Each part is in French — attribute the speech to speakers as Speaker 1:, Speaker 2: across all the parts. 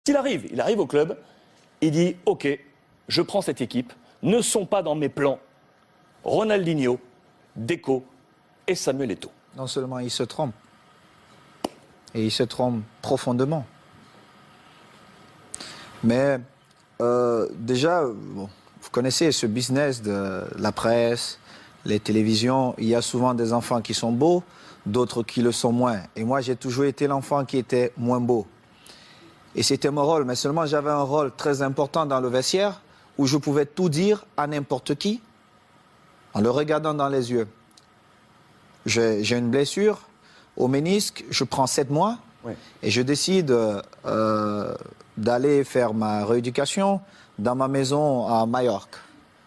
Speaker 1: Il arrive au club, il dit « Ok, je prends cette équipe, ne sont pas dans mes plans Ronaldinho, Deco et Samuel Eto'o. »
Speaker 2: Non seulement il se trompe, et il se trompe profondément. Mais déjà, bon, vous connaissez ce business de la presse, les télévisions. Il y a souvent des enfants qui sont beaux, d'autres qui le sont moins. Et moi, j'ai toujours été l'enfant qui était moins beau. Et c'était mon rôle. Mais seulement, j'avais un rôle très important dans le vestiaire où je pouvais tout dire à n'importe qui en le regardant dans les yeux. J'ai une blessure au ménisque, je prends 7 mois et je décide d'aller faire ma rééducation dans ma maison à Majorque.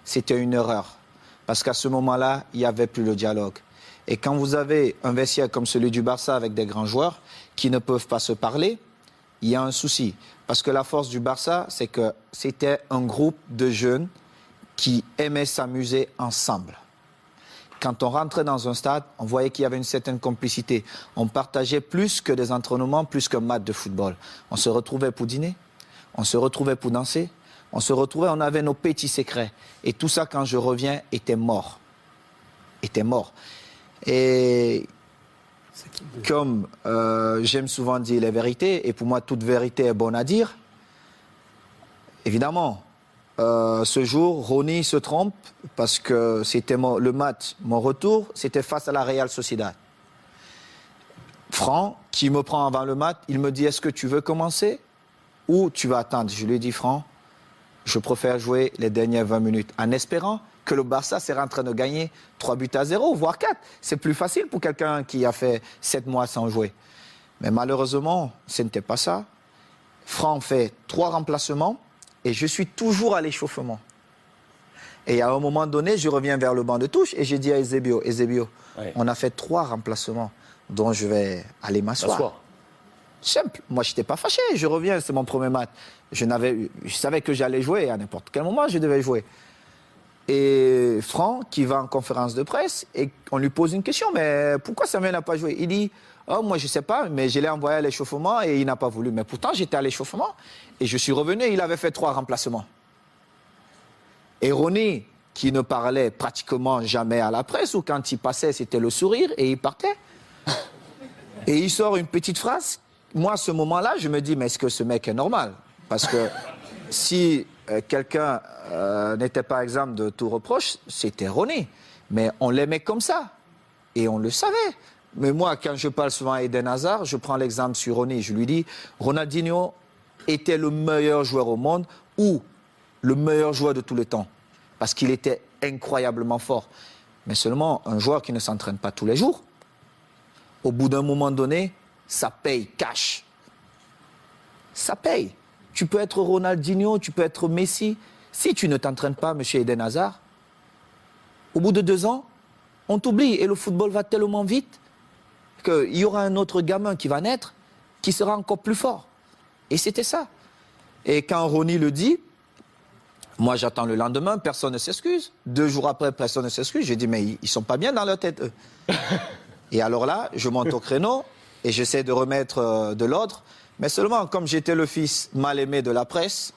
Speaker 2: C'était une erreur parce qu'à ce moment-là, il n'y avait plus le dialogue. Et quand vous avez un vestiaire comme celui du Barça avec des grands joueurs qui ne peuvent pas se parler, il y a un souci. Parce que la force du Barça, c'est que c'était un groupe de jeunes qui aimaient s'amuser ensemble. Quand on rentrait dans un stade, on voyait qu'il y avait une certaine complicité. On partageait plus que des entraînements, plus qu'un match de football. On se retrouvait pour dîner, on se retrouvait pour danser, on avait nos petits secrets. Et tout ça, quand je reviens, était mort. Était mort. Et comme j'aime souvent dire les vérités, et pour moi, toute vérité est bonne à dire, évidemment, ce jour, Ronny se trompe parce que c'était le match, mon retour, c'était face à la Real Sociedad. Franck, qui me prend avant le match, il me dit « Est-ce que tu veux commencer ou tu vas attendre ?» Je lui ai dit « Franck, je préfère jouer les dernières 20 minutes en espérant que le Barça sera en train de gagner 3-0, voire 4. C'est plus facile pour quelqu'un qui a fait 7 mois sans jouer. » Mais malheureusement, ce n'était pas ça. Franck fait 3 remplacements. Et je suis toujours à l'échauffement. Et à un moment donné, je reviens vers le banc de touche et j'ai dit à Eusebio, on a fait 3 remplacements dont je vais aller m'asseoir. Simple. Moi, je n'étais pas fâché. Je reviens, c'est mon premier match. Je savais que j'allais jouer. À n'importe quel moment, je devais jouer. Et Franck, qui va en conférence de presse, et on lui pose une question. Mais pourquoi Samuel n'a pas joué? Il dit... Oh, moi, je ne sais pas, mais je l'ai envoyé à l'échauffement et il n'a pas voulu. Mais pourtant, j'étais à l'échauffement et je suis revenu et il avait fait 3 remplacements. Et Ronny, qui ne parlait pratiquement jamais à la presse, ou quand il passait, c'était le sourire et il partait. Et il sort une petite phrase. Moi, à ce moment-là, je me dis, mais est-ce que ce mec est normal? Parce que si quelqu'un n'était pas exempt de tout reproche, c'était Ronny. Mais on l'aimait comme ça. Et on le savait. Mais moi, quand je parle souvent à Eden Hazard, je prends l'exemple sur Ronny. Je lui dis, Ronaldinho était le meilleur joueur au monde ou le meilleur joueur de tous les temps. Parce qu'il était incroyablement fort. Mais seulement un joueur qui ne s'entraîne pas tous les jours, au bout d'un moment donné, ça paye cash. Ça paye. Tu peux être Ronaldinho, tu peux être Messi. Si tu ne t'entraînes pas, monsieur Eden Hazard, au bout de 2 ans, on t'oublie. Et le football va tellement vite qu'il y aura un autre gamin qui va naître, qui sera encore plus fort. Et c'était ça. Et quand Ronny le dit, moi j'attends le lendemain, personne ne s'excuse. 2 jours après, personne ne s'excuse. J'ai dit, mais ils ne sont pas bien dans leur tête, eux. Et alors là, je monte au créneau et j'essaie de remettre de l'ordre. Mais seulement, comme j'étais le fils mal aimé de la presse,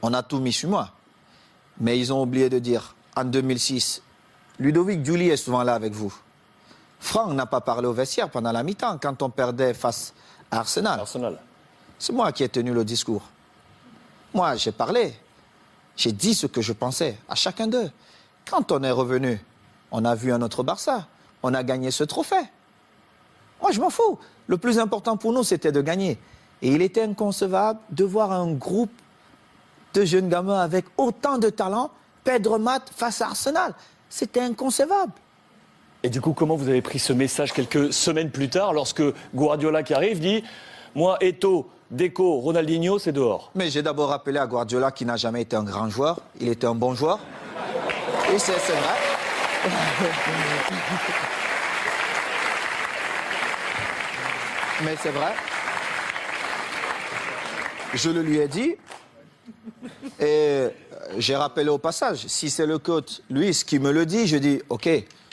Speaker 2: on a tout mis sur moi. Mais ils ont oublié de dire, en 2006, Ludovic Giuli est souvent là avec vous. Franck n'a pas parlé au vestiaire pendant la mi-temps quand on perdait face à Arsenal. C'est moi qui ai tenu le discours. Moi, j'ai parlé. J'ai dit ce que je pensais à chacun d'eux. Quand on est revenu, on a vu un autre Barça. On a gagné ce trophée. Moi, je m'en fous. Le plus important pour nous, c'était de gagner. Et il était inconcevable de voir un groupe de jeunes gamins avec autant de talent perdre match face à Arsenal. C'était inconcevable.
Speaker 1: Et du coup, comment vous avez pris ce message quelques semaines plus tard, lorsque Guardiola qui arrive dit « Moi, Eto'o, Deco, Ronaldinho, c'est dehors ».
Speaker 2: Mais j'ai d'abord rappelé à Guardiola qu'il n'a jamais été un grand joueur. Il était un bon joueur. Et c'est vrai. Mais c'est vrai. Je le lui ai dit. Et j'ai rappelé au passage, si c'est le coach Luis qui me le dit, je dis « Ok,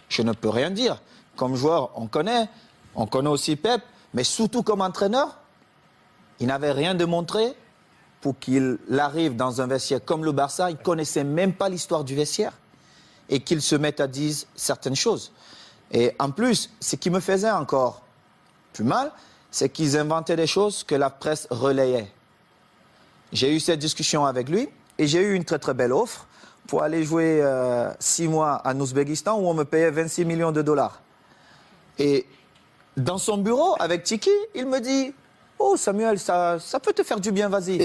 Speaker 2: je ne peux rien dire. Comme joueur, on connaît aussi Pep, mais surtout comme entraîneur, Il n'avait rien démontré pour qu'il arrive dans un vestiaire comme le Barça. Il ne connaissait même pas l'histoire du vestiaire et qu'il se mette à dire certaines choses. Et en plus, ce qui me faisait encore plus mal, c'est qu'ils inventaient des choses que la presse relayait. J'ai eu cette discussion avec lui et j'ai eu une très très belle offre pour aller jouer 6 mois en Ouzbékistan où on me payait 26 millions de dollars. Et dans son bureau, avec Tiki, il me dit « Oh Samuel, ça peut te faire du bien, vas-y. »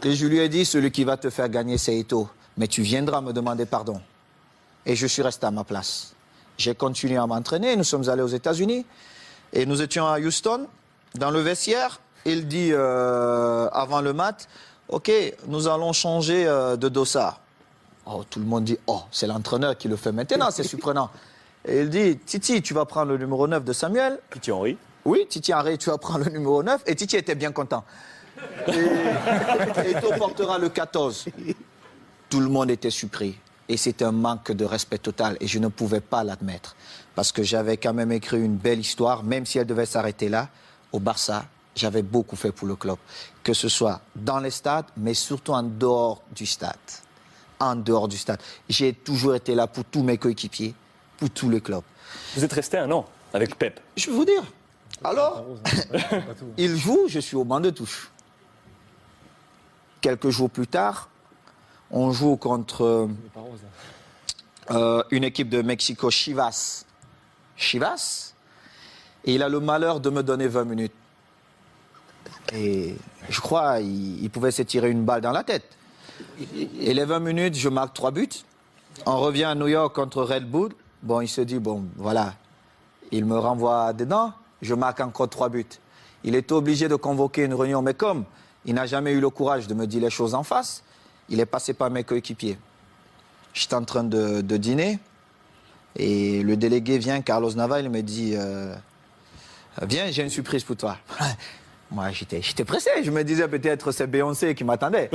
Speaker 2: Et je lui ai dit « Celui qui va te faire gagner, c'est Eto'o. Mais tu viendras me demander pardon. » Et je suis resté à ma place. J'ai continué à m'entraîner, nous sommes allés aux États-Unis. Et nous étions à Houston, dans le vestiaire. Il dit avant le match « Ok, nous allons changer de dossard. » Oh, tout le monde dit « Oh, c'est l'entraîneur qui le fait maintenant, c'est surprenant. » Et il dit « Titi, tu vas prendre le numéro 9 de Samuel. »
Speaker 1: Titi Henry.
Speaker 2: Oui, Titi Henry, tu vas prendre le numéro 9. Et Titi était bien content. Et Eto'o portera le 14. Tout le monde était surpris. Et c'était un manque de respect total. Et je ne pouvais pas l'admettre. Parce que j'avais quand même écrit une belle histoire, même si elle devait s'arrêter là, au Barça. J'avais beaucoup fait pour le club. Que ce soit dans les stades, mais surtout en dehors du stade. En dehors du stade. J'ai toujours été là pour tous mes coéquipiers, pour tous les clubs.
Speaker 1: Vous êtes resté 1 an avec Pep.
Speaker 2: Je vais vous dire. Alors, il joue, je suis au banc de touche. Quelques jours plus tard, on joue contre une équipe de Mexico, Chivas. Chivas. Et il a le malheur de me donner 20 minutes. Et je crois qu'il pouvait se tirer une balle dans la tête. Et les 20 minutes, je marque 3 buts. On revient à New York contre Red Bull. Bon, il se dit, bon, voilà. Il me renvoie dedans. Je marque encore 3 buts. Il était obligé de convoquer une réunion. Mais comme il n'a jamais eu le courage de me dire les choses en face, il est passé par mes coéquipiers. J'étais en train de dîner. Et le délégué vient, Carlos Nava, il me dit, viens, j'ai une surprise pour toi. Moi, j'étais pressé. Je me disais peut-être c'est Beyoncé qui m'attendait.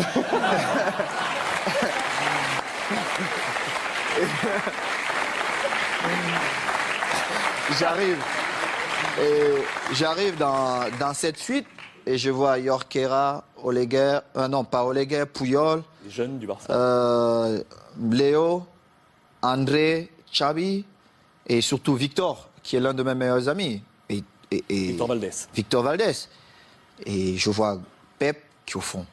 Speaker 2: J'arrive dans cette suite et je vois Jorquera, Oleguer, non pas Oleguer, Puyol,
Speaker 1: Les jeunes du Barça.
Speaker 2: Léo, André, Xavi et surtout Victor, qui est l'un de mes meilleurs amis. Et
Speaker 1: Victor Valdés.
Speaker 2: Victor Valdés. Et je vois Pep qui est au fond.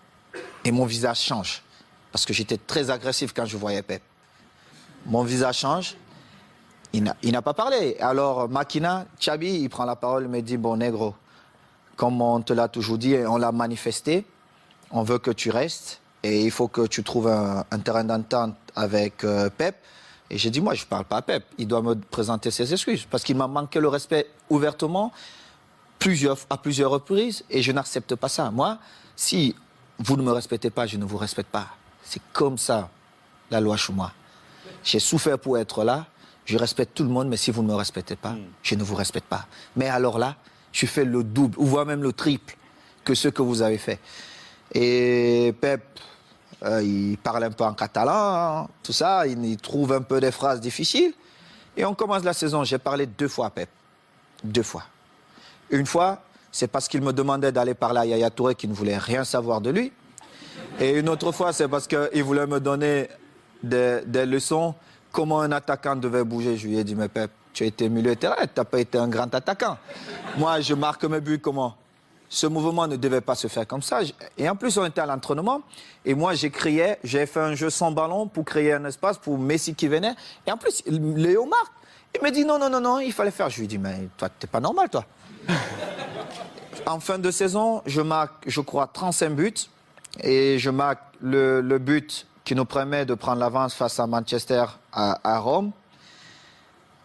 Speaker 2: Et mon visage change. Parce que j'étais très agressif quand je voyais Pep. Mon visage change. Il n'a pas parlé. Alors, Makina, Xavi, il prend la parole, il me dit, bon, négro, comme on te l'a toujours dit, et on l'a manifesté, on veut que tu restes et il faut que tu trouves un terrain d'entente avec Pep. Et j'ai dit, moi, je ne parle pas à Pep. Il doit me présenter ses excuses parce qu'il m'a manqué le respect ouvertement à plusieurs reprises et je n'accepte pas ça. Moi, si vous ne me respectez pas, je ne vous respecte pas. C'est comme ça, la loi chez moi. J'ai souffert pour être là. Je respecte tout le monde, mais si vous ne me respectez pas, je ne vous respecte pas. Mais alors là, je fais le double, ou voire même le triple que ce que vous avez fait. Et Pep, il parle un peu en catalan, hein, tout ça, il trouve un peu des phrases difficiles. Et on commence la saison, j'ai parlé 2 fois à Pep. 2 fois. Une fois, c'est parce qu'il me demandait d'aller parler à Yaya Touré qui ne voulait rien savoir de lui. Et une autre fois, c'est parce qu'il voulait me donner des leçons. Comment un attaquant devait bouger. Je lui ai dit, mais Pep, tu as été milieu de terrain, tu n'as pas été un grand attaquant. Moi, je marque mes buts comment? Ce mouvement ne devait pas se faire comme ça. Et en plus, on était à l'entraînement. Et moi, j'ai fait un jeu sans ballon pour créer un espace pour Messi qui venait. Et en plus, Léo marque. Il me dit, non, il fallait faire. Je lui ai dit, mais toi, t'es pas normal, toi. En fin de saison, je marque, je crois, 35 buts. Et je marque le but qui nous permet de prendre l'avance face à Manchester à Rome.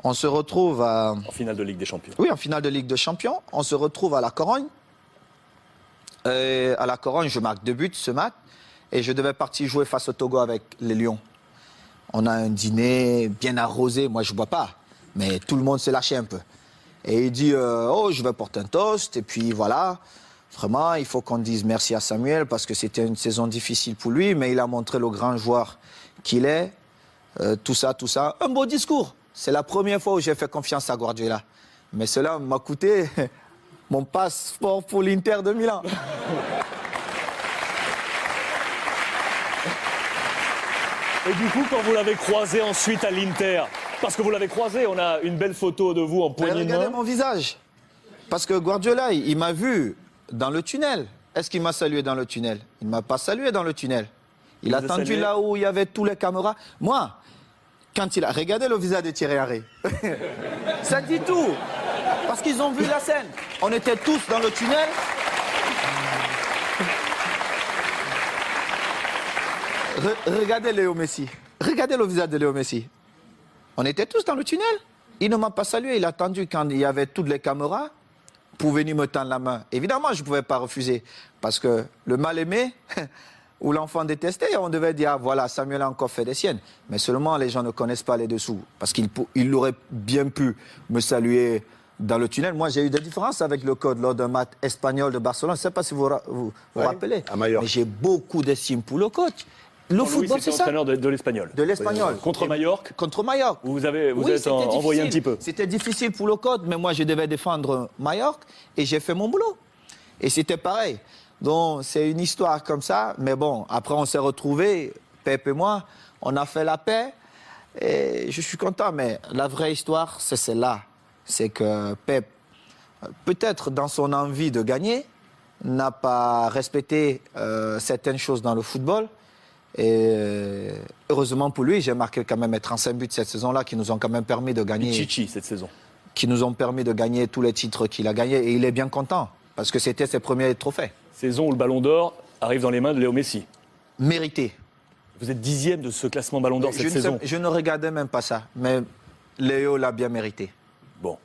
Speaker 2: On se retrouve
Speaker 1: En finale de Ligue des Champions.
Speaker 2: Oui, en finale de Ligue des Champions. On se retrouve à la Corogne. Et à la Corogne, je marque 2 buts ce match. Et je devais partir jouer face au Togo avec les Lions. On a un dîner bien arrosé. Moi, je ne bois pas. Mais tout le monde s'est lâché un peu. Et il dit, oh, je vais porter un toast. Et puis voilà. Vraiment, il faut qu'on dise merci à Samuel parce que c'était une saison difficile pour lui, mais il a montré le grand joueur qu'il est. Tout ça. Un beau discours. C'est la première fois où j'ai fait confiance à Guardiola. Mais cela m'a coûté mon passeport pour l'Inter de Milan.
Speaker 1: Et du coup, quand vous l'avez croisé ensuite à l'Inter, parce que vous l'avez croisé, on a une belle photo de vous en poignée de
Speaker 2: Regardez
Speaker 1: main.
Speaker 2: mon visage. Parce que Guardiola, il m'a vu dans le tunnel. Est-ce qu'il m'a salué dans le tunnel? Il ne m'a pas salué dans le tunnel. Il a
Speaker 1: vous a
Speaker 2: attendu
Speaker 1: salué
Speaker 2: là où il y avait tous les caméras. Moi, quand il a regardé le visage de Thierry Henry, ça dit tout. Parce qu'ils ont vu la scène. On était tous dans le tunnel. Regardez Léo Messi. Regardez le visage de Léo Messi. On était tous dans le tunnel. Il ne m'a pas salué. Il a attendu quand il y avait toutes les caméras pour venir me tendre la main. Évidemment, je ne pouvais pas refuser. Parce que le mal-aimé ou l'enfant détesté, on devait dire, ah, voilà, Samuel a encore fait des siennes. Mais seulement, les gens ne connaissent pas les dessous. Parce qu'il aurait bien pu me saluer dans le tunnel. Moi, j'ai eu des différences avec le code lors d'un match espagnol de Barcelone. Je ne sais pas si vous vous rappelez.
Speaker 3: à Majorque.
Speaker 2: Mais j'ai beaucoup d'estime pour le coach. Le
Speaker 1: Louis,
Speaker 2: football, c'est
Speaker 1: c'était
Speaker 2: ça.
Speaker 1: entraîneur de l'Espagnol.
Speaker 2: De l'Espagnol.
Speaker 1: Contre Majorque,
Speaker 2: Contre Majorque.
Speaker 1: vous
Speaker 2: Oui,
Speaker 1: êtes
Speaker 2: c'était
Speaker 1: envoyé un
Speaker 2: difficile.
Speaker 1: petit peu.
Speaker 2: C'était difficile pour le code, mais moi, je devais défendre Majorque et j'ai fait mon boulot. Et c'était pareil. Donc, c'est une histoire comme ça. Mais bon, après, on s'est retrouvés, Pep et moi, on a fait la paix et je suis content. Mais la vraie histoire, c'est celle-là. C'est que Pep, peut-être dans son envie de gagner, n'a pas respecté certaines choses dans le football. Et heureusement pour lui, j'ai marqué quand même 35 buts cette saison-là qui nous ont quand même permis de gagner.
Speaker 1: Chichi cette saison.
Speaker 2: Qui nous ont permis de gagner tous les titres qu'il a gagnés. Et il est bien content parce que c'était ses premiers trophées.
Speaker 1: Saison où le Ballon d'Or arrive dans les mains de Léo Messi.
Speaker 2: Mérité.
Speaker 1: Vous êtes 10e de ce classement Ballon d'Or cette saison.
Speaker 2: Je ne regardais même pas ça, mais Léo l'a bien mérité.
Speaker 1: Bon.